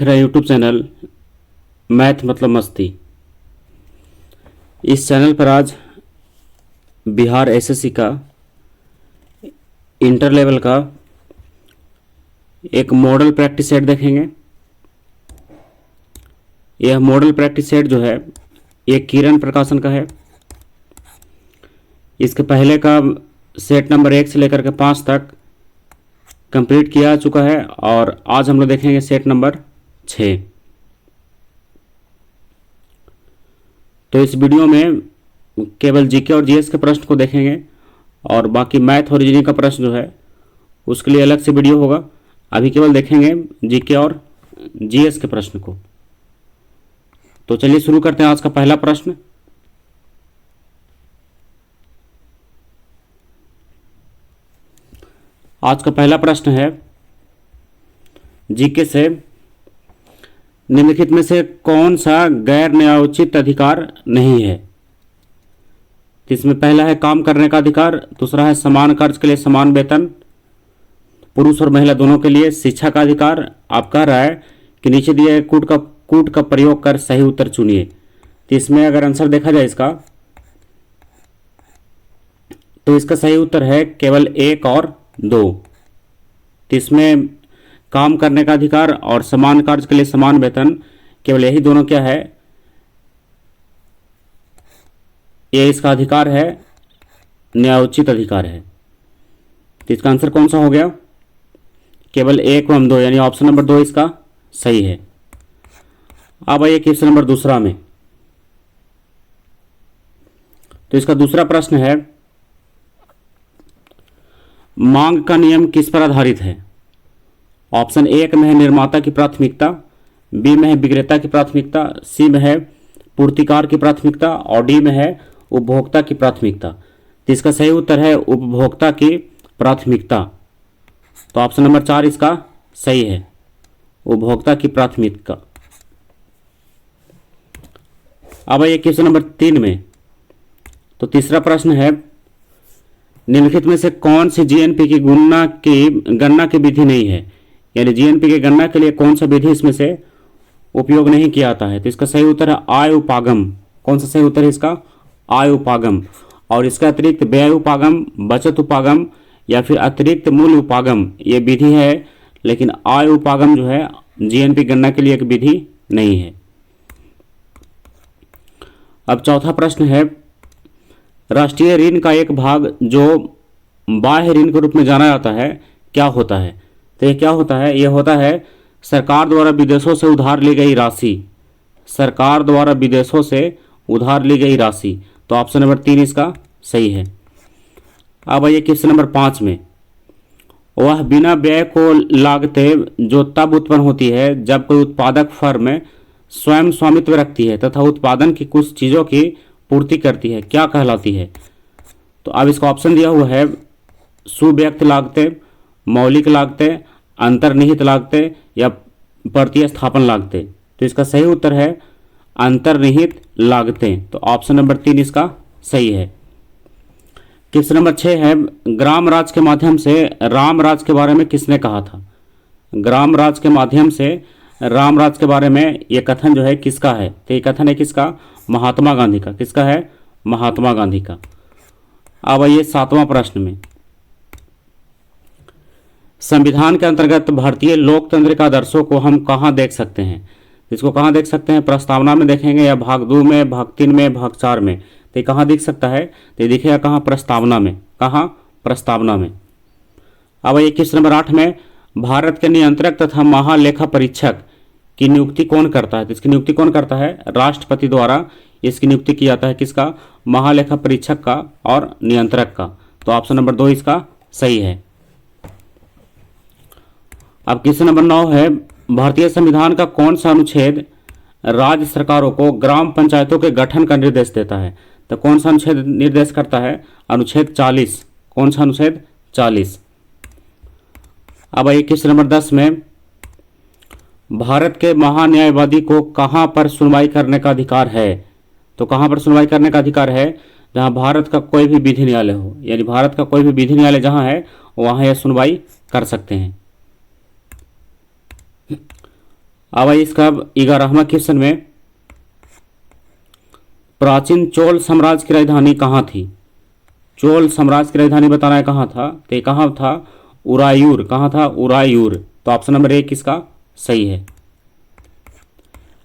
देख रहे हैं यूट्यूब चैनल मैथ मतलब मस्ती। इस चैनल पर आज बिहार एसएससी का इंटर लेवल का एक मॉडल प्रैक्टिस सेट देखेंगे। यह मॉडल प्रैक्टिस सेट जो है ये किरण प्रकाशन का है। इसके पहले का सेट नंबर 1 से लेकर के 5 तक कंप्लीट किया चुका है और आज हम लोग देखेंगे सेट नंबर 6। तो इस वीडियो में केवल जीके और जीएस के प्रश्न को देखेंगे और बाकी मैथ और रीजनिंग का प्रश्न जो है उसके लिए अलग से वीडियो होगा। अभी केवल देखेंगे जीके और जीएस के प्रश्न को। तो चलिए शुरू करते हैं आज का पहला प्रश्न। आज का पहला प्रश्न है जीके से, निम्नलिखित में से कौन सा गैर न्यायोचित अधिकार नहीं है। इसमें पहला है काम करने का अधिकार, दूसरा है समान कार्य के लिए समान वेतन, पुरुष और महिला दोनों के लिए शिक्षा का अधिकार। आप कह रहा है कि नीचे दिए कूट का प्रयोग कर सही उत्तर चुनिए। तो इसमें अगर आंसर देखा जाए इसका, तो इसका सही उत्तर है केवल 1 और 2। तो इसमें काम करने का अधिकार और समान कार्य के लिए समान वेतन, केवल यही दोनों क्या है, ये इसका अधिकार है, न्यायोचित अधिकार है। तो इसका आंसर कौन सा हो गया, केवल 1 एवं 2, यानी ऑप्शन नंबर 2 इसका सही है। अब आइए क्वेश्चन नंबर दूसरा में। तो इसका दूसरा प्रश्न है, मांग का नियम किस पर आधारित है। ऑप्शन 1 में है निर्माता की प्राथमिकता, बी में है विक्रेता की प्राथमिकता, सी में है पूर्तिकार की प्राथमिकता और डी में है उपभोक्ता की प्राथमिकता। तो इसका सही उत्तर है उपभोक्ता की प्राथमिकता। तो ऑप्शन नंबर 4 इसका सही है, उपभोक्ता की प्राथमिकता। अब आइए क्वेश्चन नंबर 3 में। तो तीसरा प्रश्न है, निम्नलिखित में से कौन सी जीएनपी की गणना की विधि नहीं है, यानी जीएनपी की गणना के लिए कौन सा विधि इसमें से उपयोग नहीं किया जाता है। तो इसका सही उत्तर है आय उपागम। कौन सा सही उत्तर है इसका, आय उपागम। और इसका अतिरिक्त व्यय उपागम, बचत उपागम या फिर अतिरिक्त मूल्य उपागम ये विधि है, लेकिन आय उपागम जो है जीएनपी गणना के लिए एक विधि नहीं है। अब चौथा प्रश्न है, राष्ट्रीय ऋण का एक भाग जो बाह्य ऋण के रूप में जाना जाता है क्या होता है। तो ये क्या होता है, ये होता है सरकार द्वारा विदेशों से उधार ली गई राशि। सरकार द्वारा विदेशों से उधार ली गई राशि। तो ऑप्शन नंबर 3 इसका सही है। अब आइए क्वेश्चन नंबर 5 में। वह बिना व्यय को लागतें जो तब उत्पन्न होती है जब कोई उत्पादक फर्म स्वयं स्वामित्व रखती है तथा उत्पादन की कुछ चीज़ों की पूर्ति करती है, क्या कहलाती है। तो अब इसका ऑप्शन दिया हुआ है सुव्यक्त लागतें, मौलिक लागतें, अंतर्निहित लागतें या प्रतिस्थापन लागतें। तो इसका सही उत्तर है अंतर्निहित लागतें। तो ऑप्शन नंबर 3 इसका सही है। क्वेश्चन नंबर 6 है, ग्राम राज के माध्यम से राम राज के बारे में किसने कहा था। ग्राम राज के माध्यम से राम राज के बारे में यह कथन जो है किसका है। तो ये कथन है किसका, महात्मा गांधी का। किसका है, महात्मा गांधी का। अब आइए 7वां प्रश्न में। संविधान के अंतर्गत भारतीय लोकतंत्र के आदर्शों को हम कहाँ देख सकते हैं। इसको कहाँ देख सकते हैं, प्रस्तावना में देखेंगे या भाग 2 में, भाग 3 में, भाग 4 में। तो ये कहाँ दिख सकता है, तो ये दिखेगा कहाँ, प्रस्तावना में। कहाँ, प्रस्तावना में। अब ये क्वेश्चन नंबर 8 में, भारत के नियंत्रक तथा महालेखा परीक्षक की नियुक्ति कौन करता है। तो इसकी नियुक्ति कौन करता है, राष्ट्रपति द्वारा इसकी नियुक्ति की जाता है। किसका, महालेखा परीक्षक का और नियंत्रक का। तो ऑप्शन नंबर 2 इसका सही है। अब क्वेश्चन नंबर 9 है, भारतीय संविधान का कौन सा अनुच्छेद राज्य सरकारों को ग्राम पंचायतों के गठन का निर्देश देता है। तो कौन सा अनुच्छेद निर्देश करता है, अनुच्छेद 40। कौन सा अनुच्छेद, 40। अब आइए क्वेश्चन नंबर 10 में, भारत के महान्यायवादी को कहां पर सुनवाई करने का अधिकार है। तो कहां पर सुनवाई करने का अधिकार है, जहां भारत का कोई भी विधि न्यायालय हो, यानी भारत का कोई भी विधि न्यायालय जहां है वहां यह सुनवाई कर सकते हैं। अब आइए इसका 11वां क्वेश्चन में, प्राचीन चोल साम्राज्य की राजधानी कहाँ थी? चोल साम्राज्य की राजधानी बताना है कहाँ था, तो ये कहाँ था? उरायूर। कहाँ था? उरायूर। तो ऑप्शन नंबर 1 इसका सही है।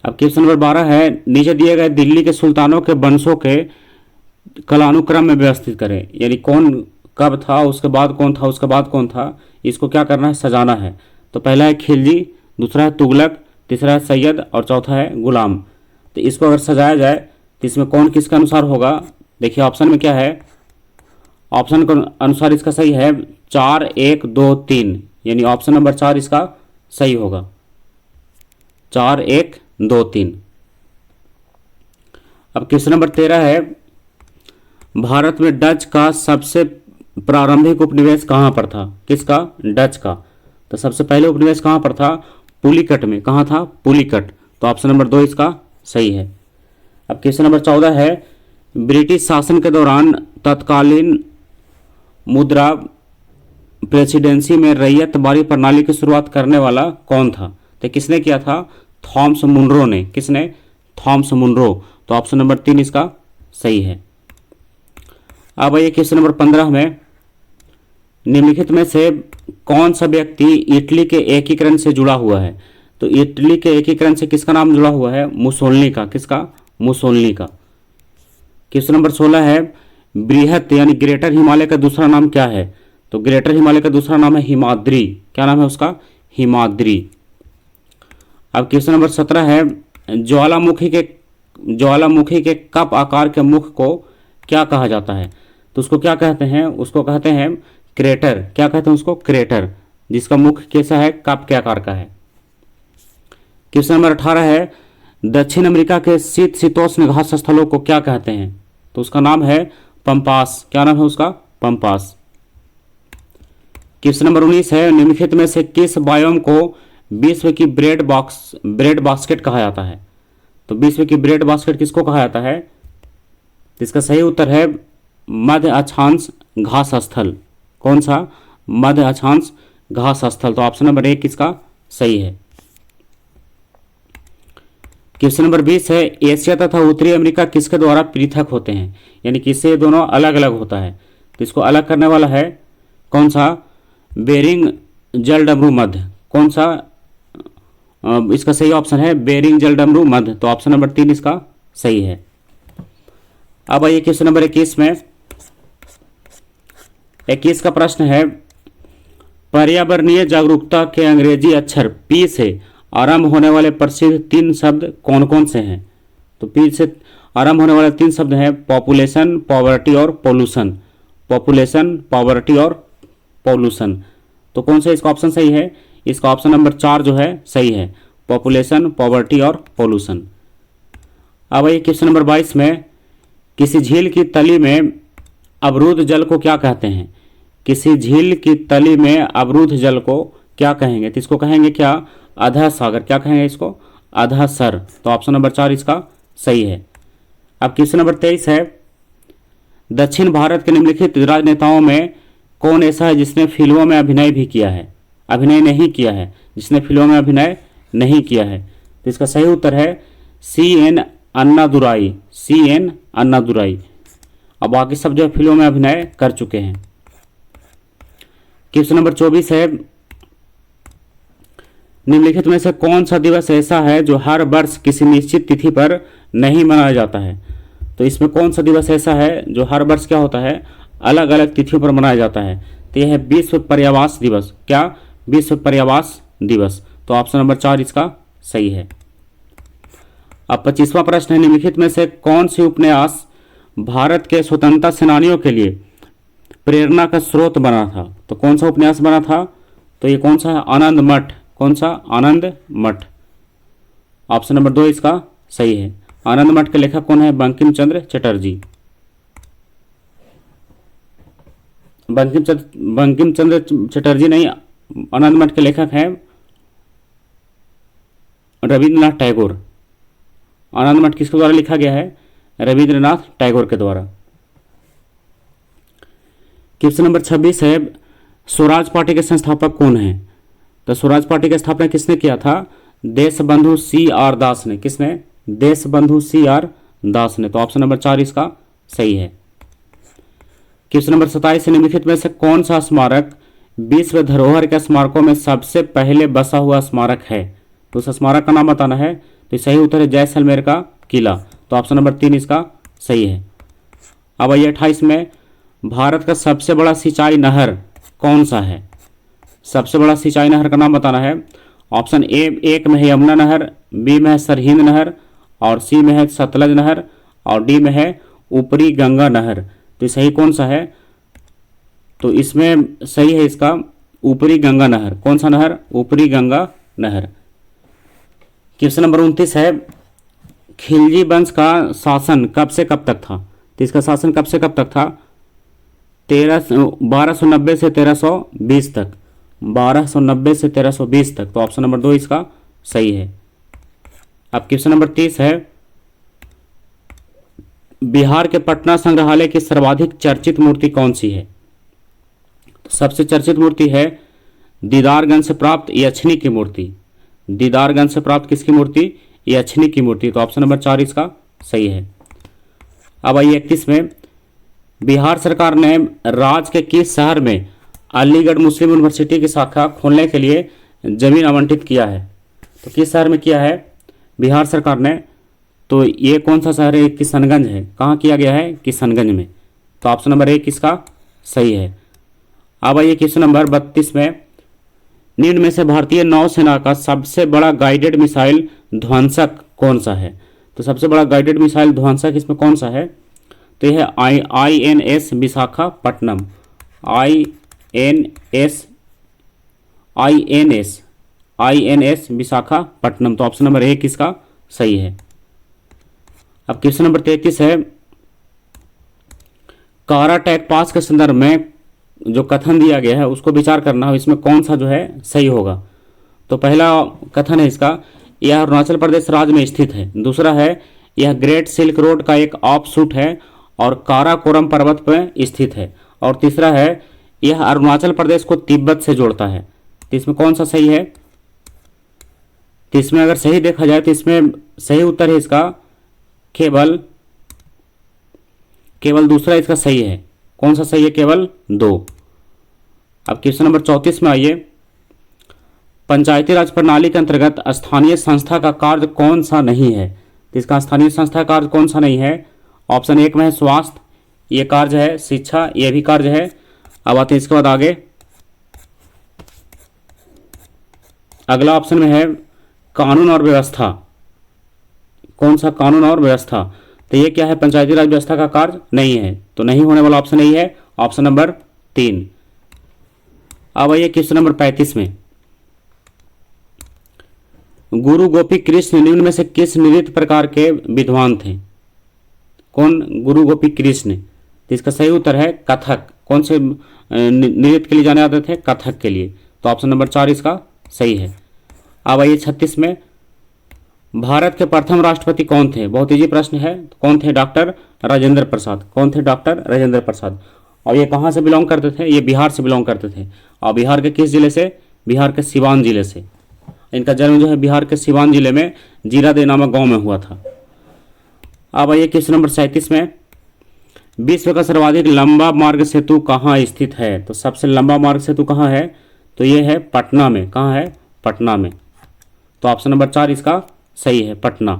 अब क्वेश्चन नंबर 12 है, नीचे दिए गए दिल्ली के सुल्तानों के वंशों के कालानुक्रम में व्यवस्थित करें, यानी कौन कब था, उसके बाद कौन था, उसके बाद कौन था, इसको क्या करना है? सजाना है। तो पहला है खिलजी, दूसरा है तुगलक, तीसरा है सैयद और चौथा है गुलाम। तो इसको अगर सजाया जाए तो इसमें कौन किसके अनुसार होगा? देखिए ऑप्शन में क्या है, ऑप्शन के अनुसार इसका सही है 4 1 2 3, यानी ऑप्शन नंबर 4 इसका सही होगा, 4 1 2 3। अब क्वेश्चन नंबर 13 है, भारत में डच का सबसे प्रारंभिक उपनिवेश कहाँ पर था? किसका? डच का। तो सबसे पहले उपनिवेश कहाँ पर था? पुलिकट में। कहाँ था? पुलिकट। तो ऑप्शन नंबर 2 इसका सही है। अब क्वेश्चन नंबर 14 है, ब्रिटिश शासन के दौरान तत्कालीन मुद्रा प्रेसिडेंसी में रैयत बारी प्रणाली की शुरुआत करने वाला कौन था? तो किसने किया था? थॉमस मुनरो ने। किसने? Thomas Munro. तो ऑप्शन नंबर 3 इसका सही है। अब आइए क्वेश्चन नंबर 15 में, निम्नलिखित में से कौन सा व्यक्ति इटली के एकीकरण से जुड़ा हुआ है? तो इटली के एकीकरण से किसका नाम जुड़ा हुआ है? मुसोलिनी का। किसका? मुसोलिनी का। क्वेश्चन नंबर 16 है, बृहत यानी ग्रेटर हिमालय का दूसरा नाम क्या है? तो ग्रेटर हिमालय का दूसरा नाम है हिमाद्री। क्या नाम है उसका? हिमाद्री। अब क्वेश्चन नंबर 17 है, ज्वालामुखी के कप आकार के मुख को क्या कहा जाता है? तो उसको क्या कहते हैं? उसको कहते हैं क्रेटर। क्या कहते हैं उसको? क्रेटर, जिसका मुख कैसा है? कप के आकार का है। क्वेश्चन नंबर 18 है, दक्षिण अमेरिका के शीतोष्ण घास स्थलों को क्या कहते हैं? तो उसका नाम है पंपास। क्या नाम है उसका? पंपास। क्वेश्चन नंबर 19 है, निम्नलिखित में से किस बायोम को विश्व की ब्रेड बास्केट कहा जाता है? तो विश्व की ब्रेड बास्केट किसको कहा जाता है? इसका सही उत्तर है मध्य अक्षांश घास स्थल। कौन सा? मध्य अक्षांश घास स्थल। तो ऑप्शन नंबर 1 इसका सही है। क्वेश्चन नंबर 20 है, एशिया तथा उत्तरी अमेरिका किसके द्वारा पृथक होते हैं? यानी किससे दोनों अलग अलग होता है? तो इसको अलग करने वाला है कौन सा? बेरिंग जलडमरू मध्य। कौन सा? इसका सही ऑप्शन है बेरिंग जलडमरू मध्य। तो ऑप्शन नंबर 3 इसका सही है। अब आइए क्वेश्चन नंबर 21 में, 21 का प्रश्न है, पर्यावरणीय जागरूकता के अंग्रेजी अक्षर पी से आरंभ होने वाले प्रसिद्ध 3 शब्द कौन कौन से हैं? तो पी से आरंभ होने वाले 3 शब्द हैं पॉपुलेशन, पॉवर्टी और पॉल्यूशन। पॉपुलेशन, पॉवर्टी और पॉल्यूशन। तो कौन सा इसका ऑप्शन सही है? इसका ऑप्शन नंबर 4 जो है सही है, पॉपुलेशन, पॉवर्टी और पॉल्यूशन। अब आइए क्वेश्चन नंबर 22 में, किसी झील की तली में अवरुद्ध जल को क्या कहते हैं? किसी झील की तली में अवरुद्ध जल को क्या कहेंगे? तो इसको कहेंगे क्या? अधः सागर। क्या कहेंगे इसको? अधः सर। तो ऑप्शन नंबर 4 इसका सही है। अब क्वेश्चन नंबर 23 है, दक्षिण भारत के निम्नलिखित राजनेताओं में कौन ऐसा है जिसने फिल्मों में अभिनय भी किया है? अभिनय नहीं किया है, जिसने फिल्मों में अभिनय नहीं किया है। तो इसका सही उत्तर है CN अन्नादुराई। CN अन्नादुराई। अब बाकी सब जो फिल्मों में अभिनय कर चुके हैं। क्वेश्चन नंबर 24 है, निम्नलिखित में से कौन सा दिवस ऐसा है जो हर वर्ष किसी निश्चित तिथि पर नहीं मनाया जाता है? तो इसमें कौन सा दिवस ऐसा है जो हर वर्ष क्या होता है? अलग अलग तिथियों पर मनाया जाता है। तो यह है विश्व पर्यावरण दिवस। क्या? विश्व पर्यावरण दिवस। तो ऑप्शन नंबर 4 इसका सही है। अब 25वां प्रश्न है, निम्नलिखित में से कौन सी उपन्यास भारत के स्वतंत्रता सेनानियों के लिए प्रेरणा का स्रोत बना था? तो कौन सा उपन्यास बना था? तो ये कौन सा है? आनंद मठ। कौन सा? आनंद मठ। ऑप्शन नंबर 2 इसका सही है। आनंद मठ के लेखक कौन है? बंकिम चंद्र चटर्जी। बंकिम चंद्र चटर्जी नहीं, आनंद मठ के लेखक हैं रविंद्रनाथ टैगोर। आनंद मठ किसके द्वारा लिखा गया है? रविंद्रनाथ टैगोर के द्वारा। क्वेश्चन नंबर 26 है, स्वराज पार्टी के संस्थापक कौन हैं? तो स्वराज पार्टी की स्थापना किसने किया था? देशबंधु CR दास ने। किसने? देशबंधु CR दास ने। तो ऑप्शन नंबर 4 इसका सही है। क्वेश्चन नंबर 27, निम्नलिखित में से कौन सा स्मारक विश्व धरोहर के स्मारकों में सबसे पहले बसा हुआ स्मारक है? तो उस स्मारक का नाम बताना है। तो सही उत्तर है जैसलमेर का किला। तो ऑप्शन नंबर 3 इसका सही है। अब आइए 28 में, भारत का सबसे बड़ा सिंचाई नहर कौन सा है? सबसे बड़ा सिंचाई नहर का नाम बताना है। ऑप्शन एक में है यमुना नहर, बी में है सरहिंद नहर, और सी में है सतलज नहर, और डी में है ऊपरी गंगा नहर। तो सही कौन सा है? तो इसमें सही है इसका ऊपरी गंगा नहर। कौन सा नहर? ऊपरी गंगा नहर। क्वेश्चन नंबर 29 है, खिलजी वंश का शासन कब से कब तक था? तो इसका शासन कब से कब तक था? 1290 से 1320 तक। 1290 से 1320 तक। तो ऑप्शन नंबर 2 इसका सही है। अब क्वेश्चन नंबर 30 है, बिहार के पटना संग्रहालय की सर्वाधिक चर्चित मूर्ति कौन सी है? तो सबसे चर्चित मूर्ति है दीदारगंज से प्राप्त यक्षिणी की मूर्ति। दीदारगंज से प्राप्त किसकी मूर्ति? यक्षिणी की मूर्ति। तो ऑप्शन नंबर 4 इसका सही है। अब आइए 31 में, बिहार सरकार ने राज्य के किस शहर में अलीगढ़ मुस्लिम यूनिवर्सिटी की शाखा खोलने के लिए जमीन आवंटित किया है? तो किस शहर में किया है बिहार सरकार ने? तो ये कौन सा शहर है? किशनगंज है। कहाँ किया गया है? किशनगंज में। तो ऑप्शन नंबर 1 इसका सही है। अब आइए क्वेश्चन नंबर 32 में, निम्न में से भारतीय नौसेना का सबसे बड़ा गाइडेड मिसाइल ध्वंसक कौन सा है? तो सबसे बड़ा गाइडेड मिसाइल ध्वंसक इसमें कौन सा है? तो यह है INS विशाखापट्टनम। INS विशाखापट्टनम। तो ऑप्शन नंबर 1 इसका सही है। अब क्वेश्चन नंबर 33 है, कारा टैग पास के संदर्भ में जो कथन दिया गया है उसको विचार करना हो, इसमें कौन सा जो है सही होगा? तो पहला कथन है इसका, यह अरुणाचल प्रदेश राज्य में स्थित है। दूसरा है, यह ग्रेट सिल्क रोड का एक ऑफशूट है और काराकोरम पर्वत पर स्थित है। और तीसरा है, यह अरुणाचल प्रदेश को तिब्बत से जोड़ता है। तो इसमें कौन सा सही है? तो इसमें अगर सही देखा जाए तो इसमें सही उत्तर है इसका केवल दूसरा इसका सही है। कौन सा सही है? केवल 2। अब क्वेश्चन नंबर 34 में आइए, पंचायती राज प्रणाली के अंतर्गत स्थानीय संस्था का कार्य कौन सा नहीं है? तो इसका स्थानीय संस्था का कार्य कौन सा नहीं है? ऑप्शन 1 में है स्वास्थ्य, ये कार्य है। शिक्षा, ये भी कार्य है। अब आते हैं इसके बाद आगे, अगला ऑप्शन में है कानून और व्यवस्था। कौन सा? कानून और व्यवस्था। तो ये क्या है? पंचायती राज व्यवस्था का कार्य नहीं है। तो नहीं होने वाला ऑप्शन नहीं है, ऑप्शन नंबर 3। अब आइए क्वेश्चन नंबर 35 में, गुरु गोपी कृष्ण निम्न में से किस नृत्य प्रकार के विद्वान थे? कौन? गुरु गोपी कृष्ण। तो इसका सही उत्तर है कथक। कौन से नृत्य के लिए जाने जाते थे? कथक के लिए। तो ऑप्शन नंबर 4 इसका सही है। अब आइए 36 में, भारत के प्रथम राष्ट्रपति कौन थे? बहुत इजी प्रश्न है। कौन थे? डॉक्टर राजेंद्र प्रसाद। कौन थे? डॉक्टर राजेंद्र प्रसाद। और ये कहाँ से बिलोंग करते थे? ये बिहार से बिलोंग करते थे। और बिहार के किस जिले से? बिहार के सिवान जिले से। इनका जन्म जो है बिहार के सिवान जिले में जीरादेव नामक गांव में हुआ था। अब आइए क्वेश्चन नंबर 37 में, विश्व का सर्वाधिक लंबा मार्ग सेतु कहाँ स्थित है? तो सबसे लंबा मार्ग सेतु कहाँ है? तो ये है पटना में। कहाँ है? पटना में। तो ऑप्शन नंबर 4 इसका सही है, पटना।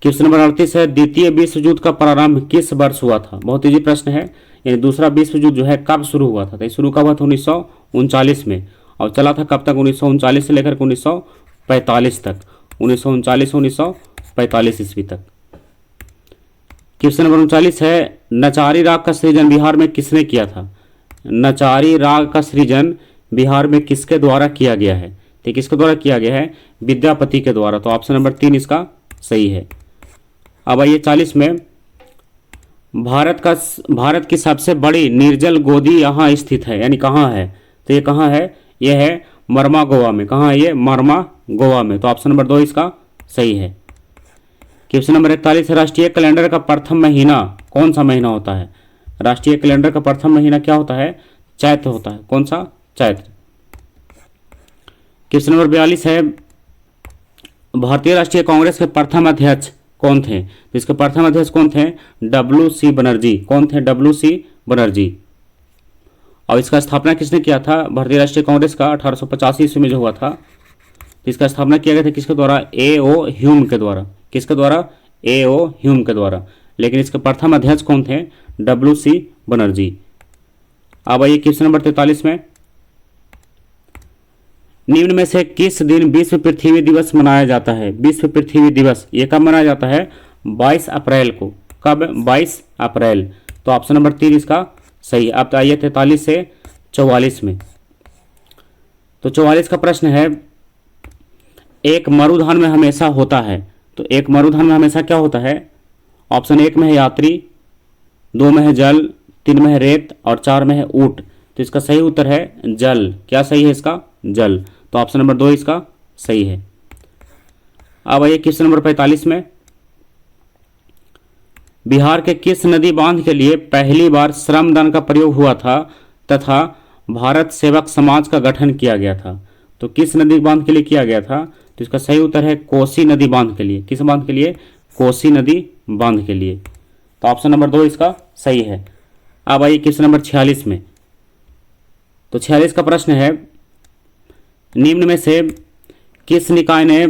क्वेश्चन नंबर 38 है, द्वितीय विश्व युद्ध का प्रारंभ किस वर्ष हुआ था? बहुत इजी प्रश्न है। यानी दूसरा विश्व युद्ध जो है कब शुरू हुआ था? तो शुरू कब हुआ था? 1939 में। और चला था कब तक? 1939 से लेकर 1945 तक। 1939 से 1945 ईस्वी तक। क्वेश्चन नंबर 39 है, नचारी राग का सृजन बिहार में किसने किया था? नचारी राग का सृजन बिहार में किसके द्वारा किया गया है? तो किसके द्वारा किया गया है? विद्यापति के द्वारा। तो ऑप्शन नंबर 3 इसका सही है। अब आइए 40 में, भारत की सबसे बड़ी निर्जल गोदी यहाँ स्थित है, यानी कहाँ है? तो ये कहाँ है? ये है मरमा गोवा में। कहाँ है ये? मरमा गोवा में। तो ऑप्शन नंबर 2 इसका सही है। क्वेश्चन नंबर 41 है, राष्ट्रीय कैलेंडर का प्रथम महीना कौन सा महीना होता है? राष्ट्रीय कैलेंडर का प्रथम महीना क्या होता है? चैत्र होता है। कौन सा? चैत्र। क्वेश्चन नंबर 42 है, भारतीय राष्ट्रीय कांग्रेस के प्रथम अध्यक्ष कौन थे? तो इसके प्रथम अध्यक्ष कौन थे? डब्ल्यू.सी. बनर्जी। कौन थे? डब्ल्यू.सी. बनर्जी। और इसका स्थापना किसने किया था? भारतीय राष्ट्रीय कांग्रेस का 1885 ईस्वी में जो हुआ था, तो इसका स्थापना किया गया था किसके द्वारा? ए.ओ. ह्यूम के द्वारा। किसके द्वारा? ए.ओ. ह्यूम के द्वारा। लेकिन इसके प्रथम अध्यक्ष कौन थे? डब्ल्यू.सी. बनर्जी। अब आइए क्वेश्चन नंबर 43 में, निम्न में से किस दिन विश्व पृथ्वी दिवस मनाया जाता है? विश्व पृथ्वी दिवस ये कब मनाया जाता है? 22 अप्रैल को। कब? 22 अप्रैल। तो ऑप्शन नंबर 3 इसका सही। अब तो आइए 43 से 44 में। तो 44 का प्रश्न है, एक मरुधान में हमेशा होता है। तो एक मरुधान में हमेशा क्या होता है? ऑप्शन 1 में है यात्री, 2 में है जल, 3 में है रेत और 4 में है ऊंट। तो इसका सही उत्तर है जल। क्या सही है इसका? जल। तो ऑप्शन नंबर 2 इसका सही है। अब आइए क्वेश्चन नंबर 45 में, बिहार के किस नदी बांध के लिए पहली बार श्रमदान का प्रयोग हुआ था तथा भारत सेवक समाज का गठन किया गया था? तो किस नदी बांध के लिए किया गया था? तो इसका सही उत्तर है कोसी नदी बांध के लिए। किस बांध के लिए? कोसी नदी बांध के लिए। तो ऑप्शन नंबर 2 इसका सही है। अब आइए क्वेश्चन नंबर 46 में। तो 46 का प्रश्न है, निम्न में से किस निकाय ने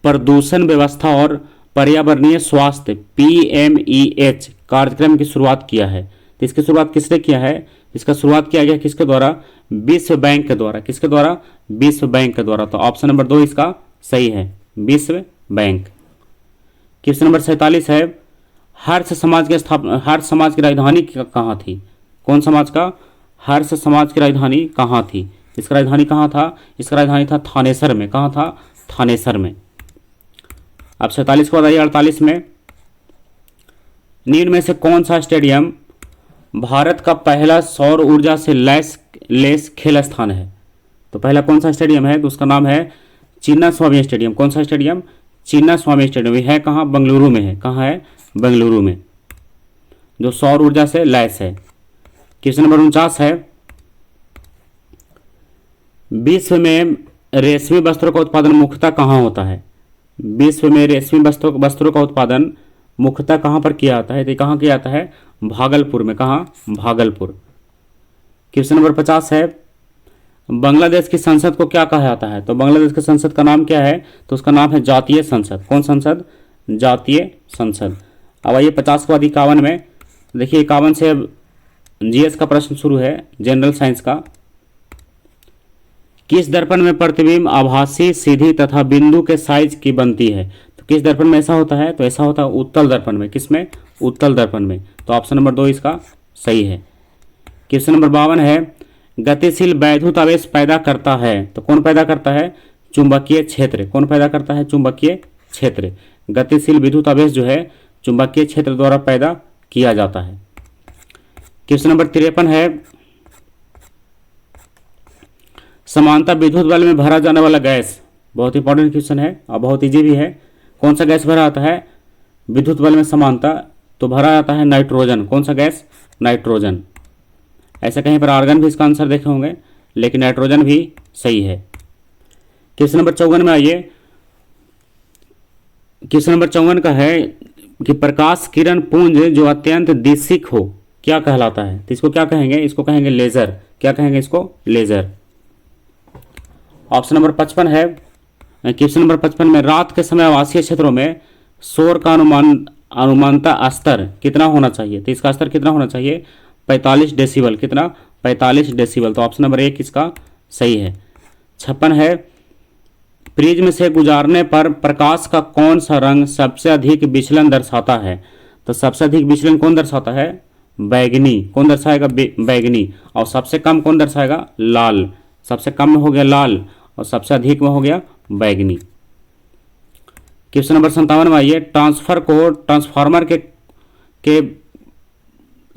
प्रदूषण व्यवस्था और पर्यावरणीय स्वास्थ्य PMEH कार्यक्रम की शुरुआत किया है? तो इसकी शुरुआत किसने किया है? इसका शुरुआत किया गया किसके द्वारा? विश्व बैंक के द्वारा। किसके द्वारा? विश्व बैंक के द्वारा। तो ऑप्शन नंबर 2 इसका सही है, विश्व बैंक। क्वेश्चन नंबर 47 है, हर्ष समाज की राजधानी कहाँ थी? कौन समाज का? हर्ष समाज की राजधानी कहाँ थी? इसका राजधानी कहाँ था? इसका राजधानी था थानेसर में। कहाँ था? थानेसर में। अब 47 के बाद आइए 48 में, निम्न में से कौन सा स्टेडियम भारत का पहला सौर ऊर्जा से लेस खेल स्थान है? तो पहला कौन सा स्टेडियम है? तो उसका नाम है चिन्ना स्वामी स्टेडियम। कौन सा स्टेडियम? चिन्ना स्वामी स्टेडियम। ये है कहाँ? बेंगलुरु में है। कहाँ है? बेंगलुरु में, जो सौर ऊर्जा से लैस है। क्वेश्चन नंबर 49 है, विश्व में रेशमी वस्त्रों का उत्पादन मुख्यतः कहाँ होता है? विश्व में रेशमी वस्त्रों का उत्पादन मुख्यतः कहाँ पर किया जाता है? तो कहाँ किया जाता है? भागलपुर में। कहाँ? भागलपुर। क्वेश्चन नंबर 50 है, बांग्लादेश की संसद को क्या कहा जाता है? तो बांग्लादेश की संसद का नाम क्या है? तो उसका नाम है जातीय संसद। कौन संसद? जातीय संसद। अब आइए 50 के बाद 51 में। देखिए 51 से GS का प्रश्न शुरू है, जनरल साइंस का। किस दर्पण में प्रतिबिंब आभासी, सीधी तथा बिंदु के साइज की बनती है? तो किस दर्पण में ऐसा होता है? तो ऐसा होता है उत्तल दर्पण में। किसमें? उत्तल दर्पण में। तो ऑप्शन नंबर 2 इसका सही है। क्वेश्चन नंबर 52 है, गतिशील वैद्युत आवेश पैदा करता है। तो कौन पैदा करता है? चुंबकीय क्षेत्र। कौन पैदा करता है? चुंबकीय क्षेत्र। गतिशील विद्युत आवेश जो है चुंबकीय क्षेत्र द्वारा पैदा किया जाता है। क्वेश्चन नंबर 53 है, समानता विद्युत बल में भरा जाने वाला गैस। बहुत इंपॉर्टेंट क्वेश्चन है और बहुत इजी भी है। कौन सा गैस भरा जाता है विद्युत बल में समानता? तो भरा जाता है नाइट्रोजन। कौन सा गैस? नाइट्रोजन। ऐसे कहीं पर आर्गन भी इसका आंसर देखे होंगे, लेकिन नाइट्रोजन भी सही है। क्वेश्चन नंबर 54 में आइए। क्वेश्चन नंबर 54 का है कि प्रकाश किरण पुंज जो अत्यंत दिशिक हो क्या कहलाता है? तो इसको क्या कहेंगे? इसको कहेंगे लेजर। क्या कहेंगे इसको? लेजर। ऑप्शन नंबर 55 है, क्वेश्चन नंबर 55 में, रात के समय आवासीय क्षेत्रों में शोर का अनुमानता स्तर कितना होना चाहिए? तो इसका स्तर कितना होना चाहिए? 45 डेसिबल। कितना? 45 डेसिबल। तो ऑप्शन नंबर 1 इसका सही है। 56 है, प्रिज्म से गुजारने पर प्रकाश का कौन सा रंग सबसे अधिक विचलन दर्शाता है? तो सबसे अधिक विचलन कौन दर्शाता है? बैगनी। कौन दर्शाएगा? बैगनी। और सबसे कम कौन दर्शाएगा? लाल। सबसे कम में हो गया लाल और सबसे अधिक में हो गया बैगनी। क्वेश्चन नंबर 57 में आइए, ट्रांसफार्मर के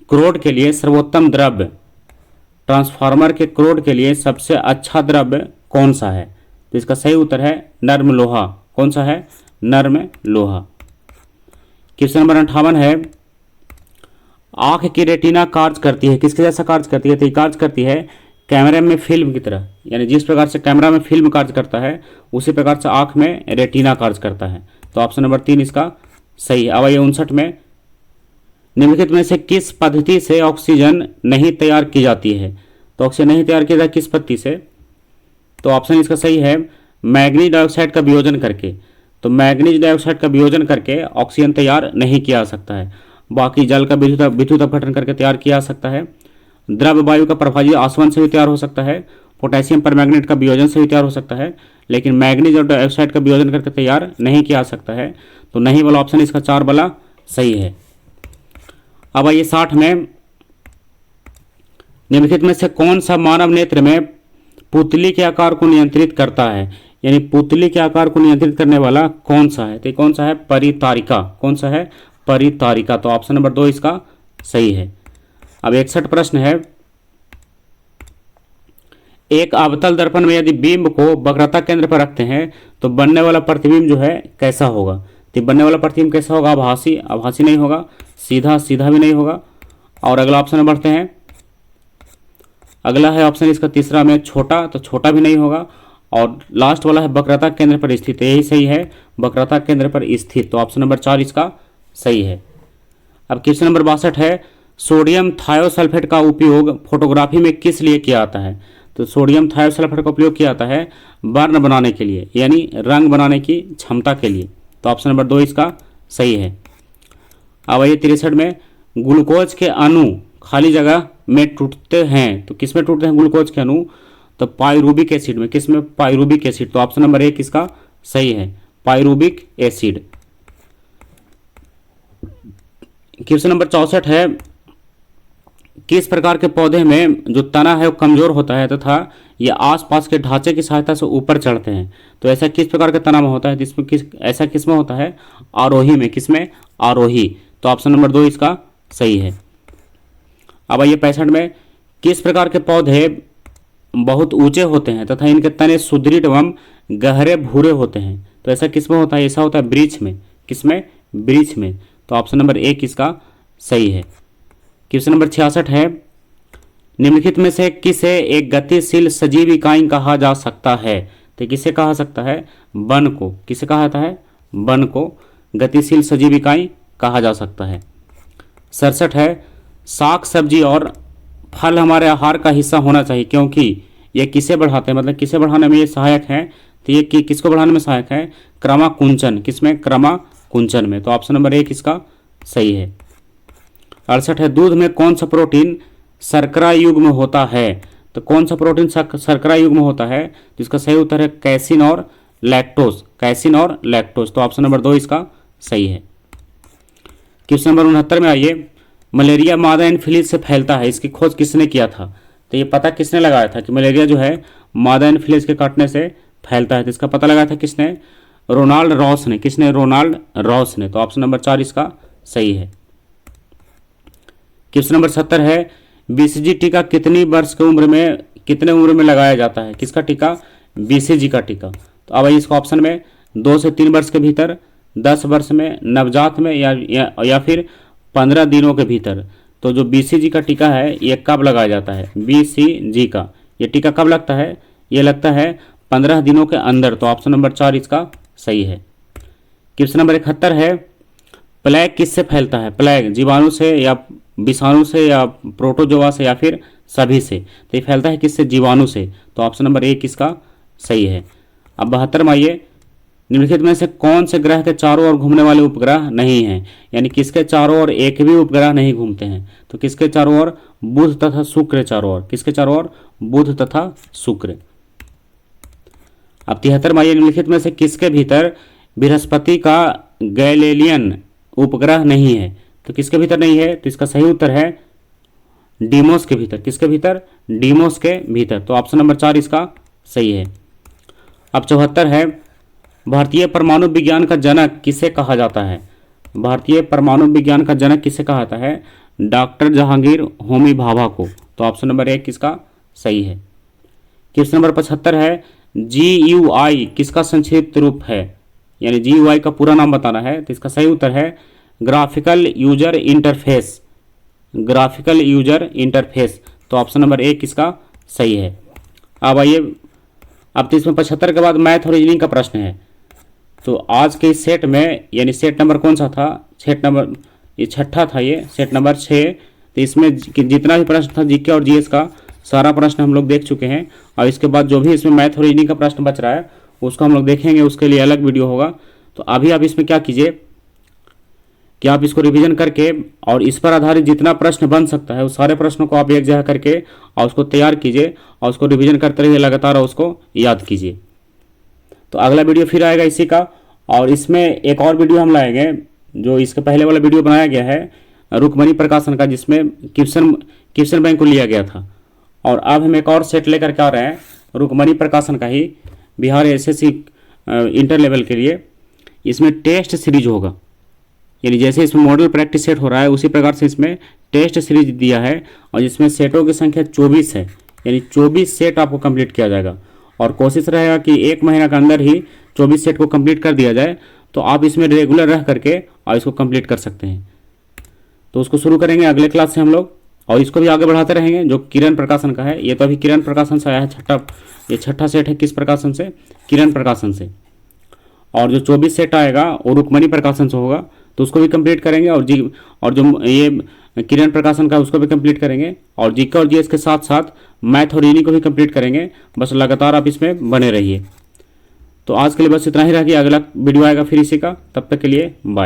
क्रोड के लिए सर्वोत्तम द्रव्य, ट्रांसफार्मर के क्रोड के लिए सबसे अच्छा द्रव्य कौन सा है? तो इसका सही उत्तर है नर्म लोहा। कौन सा है? नर्म लोहा। क्वेश्चन नंबर 58 है, आंख की रेटिना कार्य करती है किसके जैसा कार्य करती है? तो कार्य करती है कैमरे में फिल्म की तरह, यानी जिस प्रकार से कैमरा में फिल्म कार्य करता है उसी प्रकार से आँख में रेटिना कार्य करता है। तो ऑप्शन नंबर 3 इसका सही है। अब आइए 59 में, निम्नलिखित में से किस पद्धति से ऑक्सीजन नहीं तैयार की जाती है? तो ऑक्सीजन नहीं तैयार किया जाता किस पद्धति से? तो ऑप्शन इसका सही है मैग्नीज डाइऑक्साइड का वियोजन करके। तो मैग्नीज डाइऑक्साइड का वियोजन करके ऑक्सीजन तैयार नहीं किया जा सकता है। बाकी जल का विद्युत अपघटन करके तैयार किया जा सकता है। द्रव वायु का प्रभावी आसवन से भी तैयार हो सकता है। पोटेशियम परमैंगनेट का वियोजन से भी तैयार हो सकता है, लेकिन मैग्नीज और डाइऑक्साइड का वियोजन करके तैयार नहीं किया जा सकता है। तो नहीं वाला ऑप्शन इसका 4 वाला सही है। अब आइए 60 में, निम्नलिखित में से कौन सा मानव नेत्र में पुतली के आकार को नियंत्रित करता है? यानी पुतली के आकार को नियंत्रित करने वाला कौन सा है? तो कौन सा है? परितारिका। कौन सा है? परितारिका। तो ऑप्शन नंबर 2 इसका सही है। अब 61 प्रश्न है, एक अवतल दर्पण में यदि बिंब को वक्रता केंद्र पर रखते हैं तो बनने वाला प्रतिबिंब जो है कैसा होगा? तो बनने वाला प्रतिबिंब कैसा होगा? आभासी। आभासी नहीं होगा, सीधा सीधा भी नहीं होगा। और अगला ऑप्शन में बढ़ते हैं, अगला है ऑप्शन इसका तीसरा में छोटा, तो छोटा भी नहीं होगा। और लास्ट वाला है वक्रता केंद्र पर स्थित, यही सही है, वक्रता केंद्र पर स्थित। तो ऑप्शन नंबर 4 इसका सही है। अब क्वेश्चन नंबर 62 है, सोडियम थायोसल्फेट का उपयोग फोटोग्राफी में किस लिए किया जाता है? तो सोडियम थायोसल्फेट का उपयोग किया जाता है वर्ण बनाने के लिए, यानी रंग बनाने की क्षमता के लिए। तो ऑप्शन नंबर 2 इसका सही है। अब आइए 63 में, ग्लूकोज के अणु खाली जगह में टूटते हैं तो किस में टूटते हैं ग्लूकोज के अणु? तो पाइरूबिक एसिड में। किस में? पाइरूबिक एसिड। तो ऑप्शन नंबर 1 इसका सही है, पाइरूबिक एसिड। क्वेश्चन नंबर 64 है, किस प्रकार के पौधे में जो तना है वो कमजोर होता है तथा ये आसपास के ढांचे की सहायता से ऊपर चढ़ते हैं? तो ऐसा किस प्रकार के तना में होता है? ऐसा किस में होता है? आरोही में। किस में? आरोही। तो ऑप्शन नंबर 2 इसका सही है। अब आइए 65 में, किस प्रकार के पौधे बहुत ऊंचे होते हैं तथा इनके तने सुदृढ़ एवं गहरे भूरे होते हैं? तो ऐसा किस में होता है? ऐसा होता है वृक्ष में। किस में? वृक्ष में। तो ऑप्शन नंबर 1 इसका सही है। क्वेश्चन नंबर 66 है, निम्नलिखित में से किसे एक गतिशील सजीव इकाई कहा जा सकता है? तो किसे कहा सकता है? वन को। किसे कहा जाता है? वन को गतिशील सजीव इकाई कहा जा सकता है। 67 है, साग सब्जी और फल हमारे आहार का हिस्सा होना चाहिए क्योंकि ये किसे बढ़ाते हैं, मतलब किसे बढ़ाने में ये सहायक है? तो ये किसको बढ़ाने में सहायक है? क्रमाकुंचन। किसमें? क्रमाकुंचन में। तो ऑप्शन नंबर 1 इसका सही है। 68 है, दूध में कौन सा प्रोटीन शर्करा युग्म में होता है? तो कौन सा प्रोटीन शर्करा युग्म में होता है? जिसका सही उत्तर है कैसिन और लैक्टोज। कैसिन और लैक्टोज। तो ऑप्शन नंबर 2 इसका सही है। क्वेश्चन नंबर 69 में आइए, मलेरिया मादा एनफिलीज से फैलता है, इसकी खोज किसने किया था? तो ये पता किसने लगाया था कि मलेरिया जो है मादा एनफिलीज के काटने से फैलता है? तो इसका पता लगाया था किसने? रोनाल्ड रॉस ने। किसने? रोनाल्ड रॉस ने। तो ऑप्शन नंबर 4 इसका सही है। क्वेश्चन नंबर 70 है, बीसीजी टीका कितनी वर्ष की उम्र में, कितने उम्र में लगाया जाता है? किसका टीका? बीसीजी का टीका। तो अब इसका ऑप्शन में 2 से 3 वर्ष के भीतर, 10 वर्ष में, नवजात में या फिर 15 दिनों के भीतर। तो जो बीसीजी का टीका है ये कब लगाया जाता है? बीसीजी का ये टीका कब लगता है? ये लगता है 15 दिनों के अंदर। तो ऑप्शन नंबर 4 इसका सही है। क्वेश्चन नंबर 71 है, प्लेग किससे फैलता है? प्लेग जीवाणु से या विषाणु से या प्रोटोजोआ से या फिर सभी से? तो ये फैलता है किससे? जीवाणु से। तो ऑप्शन नंबर 1 इसका सही है। अब 72 में आइए, निम्नलिखित में से कौन से ग्रह के चारों ओर घूमने वाले उपग्रह नहीं हैं? यानी किसके चारों ओर एक भी उपग्रह नहीं घूमते हैं? तो किसके चारों ओर? बुध तथा शुक्र चारों ओर। किसके चारों ओर? बुध तथा शुक्र। अब 73 में आइए, निम्नलिखित में से किसके भीतर बृहस्पति का गैलीलियन उपग्रह नहीं है? तो किसके भीतर नहीं है? तो इसका सही उत्तर है डीमोस के भीतर। किसके भीतर? डीमोस के भीतर। तो ऑप्शन नंबर 4 इसका सही है। अब 74 है, भारतीय परमाणु विज्ञान का जनक किसे कहा जाता है? भारतीय परमाणु विज्ञान का जनक किसे कहा जाता है? डॉक्टर जहांगीर होमी भाभा को। तो ऑप्शन नंबर 1 किसका सही है। क्वेश्चन नंबर 75 है, GUI किसका संक्षिप्त रूप है? यानी GUI का पूरा नाम बताना है। तो इसका सही उत्तर है graphical user interface. Graphical user interface. तो ऑप्शन नंबर 1 इसका सही है। अब आइए, अब तो इसमें 75 के बाद मैथ और रीजनिंग का प्रश्न है। तो आज के इस सेट में, यानी सेट नंबर कौन सा था, सेट नंबर ये छठा था, ये सेट नंबर 6। तो इसमें जितना भी प्रश्न था जीके और जीएस का, सारा प्रश्न हम लोग देख चुके हैं। और इसके बाद जो भी इसमें मैथ और रीजनिंग का प्रश्न बच रहा है उसको हम लोग देखेंगे, उसके लिए अलग वीडियो होगा। तो अभी आप इसमें क्या कीजिए कि आप इसको रिवीजन करके और इस पर आधारित जितना प्रश्न बन सकता है उस सारे प्रश्नों को आप एक जगह करके और उसको तैयार कीजिए और उसको रिवीजन करते रहिए लगातार और उसको याद कीजिए। तो अगला वीडियो फिर आएगा इसी का, और इसमें एक और वीडियो हम लाएंगे जो इसके पहले वाला वीडियो बनाया गया है रुक्मणी प्रकाशन का, जिसमें किशन बैंक को लिया गया था। और अब हम एक और सेट लेकर के आ रहे हैं रुक्मणी प्रकाशन का ही, बिहार एसएससी इंटर लेवल के लिए। इसमें टेस्ट सीरीज होगा, यानी जैसे इसमें मॉडल प्रैक्टिस सेट हो रहा है उसी प्रकार से इसमें टेस्ट सीरीज दिया है, और जिसमें सेटों की संख्या 24 है, यानी 24 सेट आपको कंप्लीट किया जाएगा। और कोशिश रहेगा कि 1 महीना के अंदर ही 24 सेट को कंप्लीट कर दिया जाए। तो आप इसमें रेगुलर रह करके और इसको कंप्लीट कर सकते हैं। तो उसको शुरू करेंगे अगले क्लास से हम लोग, और इसको भी आगे बढ़ाते रहेंगे। जो किरण प्रकाशन का है, ये तो अभी किरण प्रकाशन से आया है, ये छठा सेट है किस प्रकाशन से, किरण प्रकाशन से। और जो 24 सेट आएगा वो रुक्मणी प्रकाशन से होगा, तो उसको भी कंप्लीट करेंगे। और जो ये किरण प्रकाशन का उसको भी कंप्लीट करेंगे, और जीके और जीएस के साथ साथ मैथ और रीजनिंग को भी कंप्लीट करेंगे। बस लगातार आप इसमें बने रहिए। तो आज के लिए बस इतना ही रह गया, अगला वीडियो आएगा फिर इसी का, तब तक के लिए बाय।